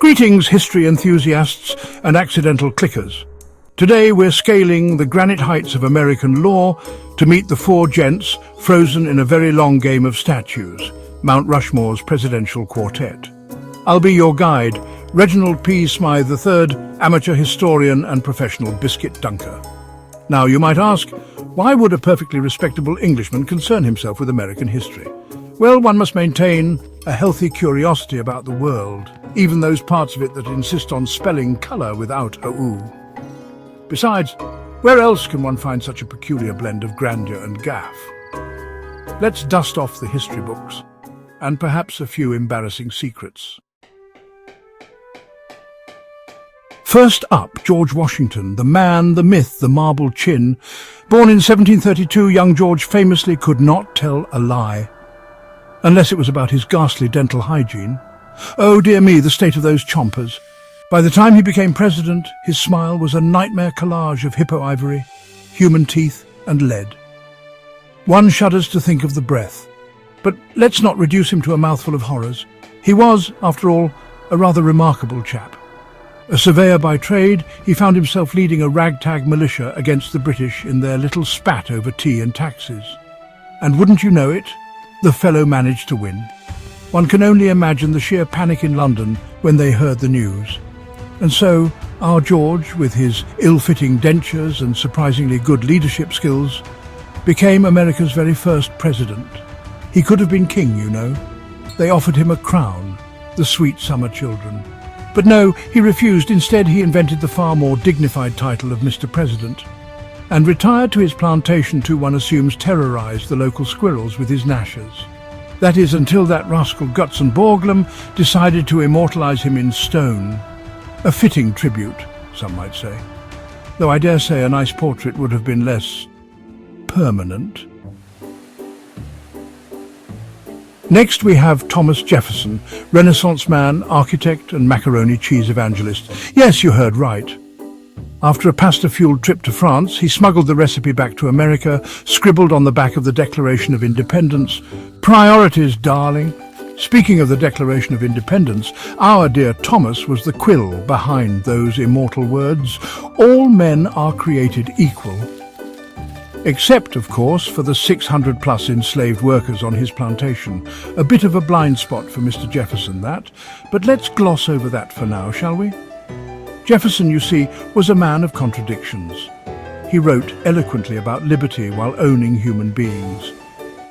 Greetings, history enthusiasts and accidental clickers. Today we're scaling the granite heights of American lore to meet the four gents frozen in a very long game of statues, Mount Rushmore's presidential quartet. I'll be your guide, Reginald P. Smythe III, amateur historian and professional biscuit dunker. Now you might ask, why would a perfectly respectable Englishman concern himself with American history? Well, one must maintain a healthy curiosity about the world, even those parts of it that insist on spelling colour without a oo. Besides, where else can one find such a peculiar blend of grandeur and gaffe? Let's dust off the history books, and perhaps a few embarrassing secrets. First up, George Washington, the man, the myth, the marble chin. Born in 1732, young George famously could not tell a lie, unless it was about his ghastly dental hygiene. Oh dear me, the state of those chompers. By the time he became president, his smile was a nightmare collage of hippo ivory, human teeth and lead. One shudders to think of the breath. But let's not reduce him to a mouthful of horrors. He was, after all, a rather remarkable chap. A surveyor by trade, he found himself leading a ragtag militia against the British in their little spat over tea and taxes. And wouldn't you know it, the fellow managed to win. One can only imagine the sheer panic in London when they heard the news. And so, our George, with his ill-fitting dentures and surprisingly good leadership skills, became America's very first president. He could have been king, you know. They offered him a crown, the sweet summer children. But no, he refused. Instead, he invented the far more dignified title of Mr. President, and retired to his plantation to, one assumes, terrorise the local squirrels with his gnashes. That is, until that rascal Gutzon Borglum decided to immortalise him in stone. A fitting tribute, some might say. Though I dare say a nice portrait would have been less permanent. Next we have Thomas Jefferson, Renaissance man, architect and macaroni cheese evangelist. Yes, you heard right. After a pasta-fueled trip to France, he smuggled the recipe back to America, scribbled on the back of the Declaration of Independence, "Priorities, darling." Speaking of the Declaration of Independence, our dear Thomas was the quill behind those immortal words, "All men are created equal." Except, of course, for the 600-plus enslaved workers on his plantation. A bit of a blind spot for Mr. Jefferson, that. But let's gloss over that for now, shall we? Jefferson, you see, was a man of contradictions. He wrote eloquently about liberty while owning human beings.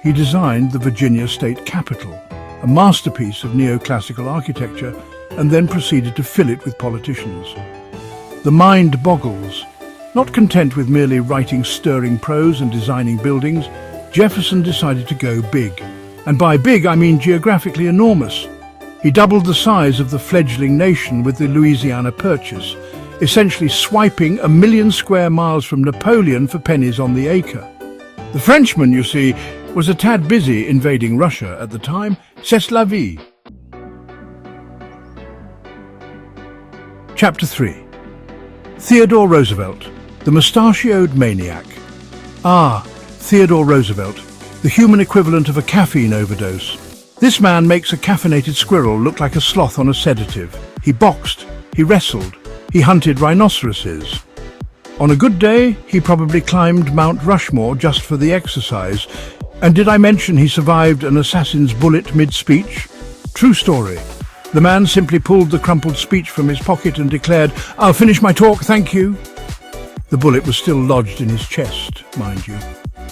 He designed the Virginia State Capitol, a masterpiece of neoclassical architecture, and then proceeded to fill it with politicians. The mind boggles. Not content with merely writing stirring prose and designing buildings, Jefferson decided to go big. And by big, I mean geographically enormous. He doubled the size of the fledgling nation with the Louisiana Purchase, essentially swiping 1,000,000 square miles from Napoleon for pennies on the acre. The Frenchman, you see, was a tad busy invading Russia at the time. C'est la vie. Chapter 3. Theodore Roosevelt, the mustachioed maniac. Ah, Theodore Roosevelt, the human equivalent of a caffeine overdose. This man makes a caffeinated squirrel look like a sloth on a sedative. He boxed, he wrestled, he hunted rhinoceroses. On a good day, he probably climbed Mount Rushmore just for the exercise. And did I mention he survived an assassin's bullet mid-speech? True story. The man simply pulled the crumpled speech from his pocket and declared, "I'll finish my talk, thank you." The bullet was still lodged in his chest, mind you.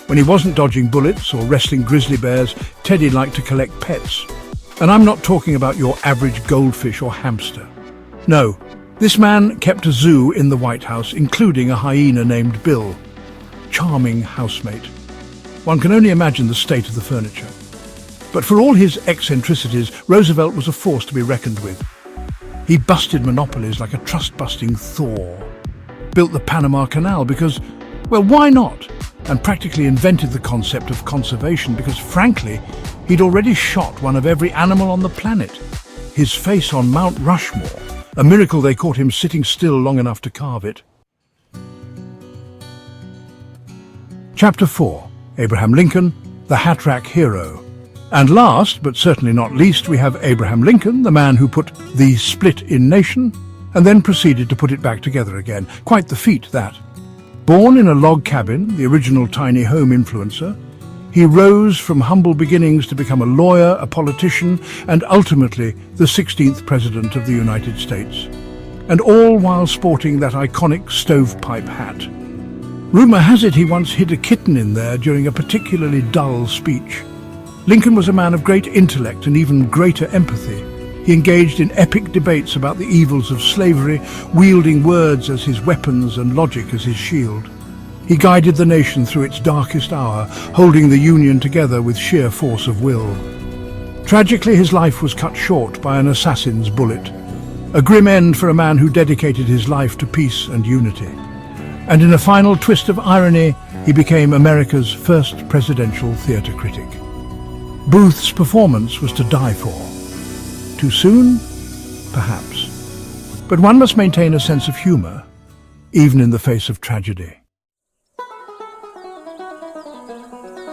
When he wasn't dodging bullets or wrestling grizzly bears, Teddy liked to collect pets. And I'm not talking about your average goldfish or hamster. No, this man kept a zoo in the White House, including a hyena named Bill. Charming housemate. One can only imagine the state of the furniture. But for all his eccentricities, Roosevelt was a force to be reckoned with. He busted monopolies like a trust-busting Thor. Built the Panama Canal because, well, why not? And practically invented the concept of conservation because, frankly, he'd already shot one of every animal on the planet. His face on Mount Rushmore, a miracle they caught him sitting still long enough to carve it. Chapter 4. Abraham Lincoln, the hat-rack hero. And last, but certainly not least, we have Abraham Lincoln, the man who put the split in nation and then proceeded to put it back together again. Quite the feat, that. Born in a log cabin, the original tiny home influencer, he rose from humble beginnings to become a lawyer, a politician, and ultimately the 16th President of the United States. And all while sporting that iconic stovepipe hat. Rumour has it he once hid a kitten in there during a particularly dull speech. Lincoln was a man of great intellect and even greater empathy. He engaged in epic debates about the evils of slavery, wielding words as his weapons and logic as his shield. He guided the nation through its darkest hour, holding the Union together with sheer force of will. Tragically, his life was cut short by an assassin's bullet. A grim end for a man who dedicated his life to peace and unity. And in a final twist of irony, he became America's first presidential theatre critic. Booth's performance was to die for. Too soon? Perhaps. But one must maintain a sense of humour, even in the face of tragedy.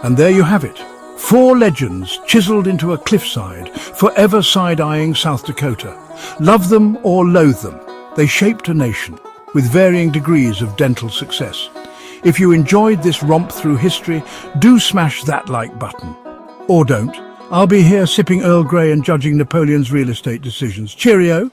And there you have it. 4 legends chiseled into a cliffside, forever side-eyeing South Dakota. Love them or loathe them, they shaped a nation, with varying degrees of dental success. If you enjoyed this romp through history, do smash that like button. Or don't. I'll be here sipping Earl Grey and judging Napoleon's real estate decisions. Cheerio!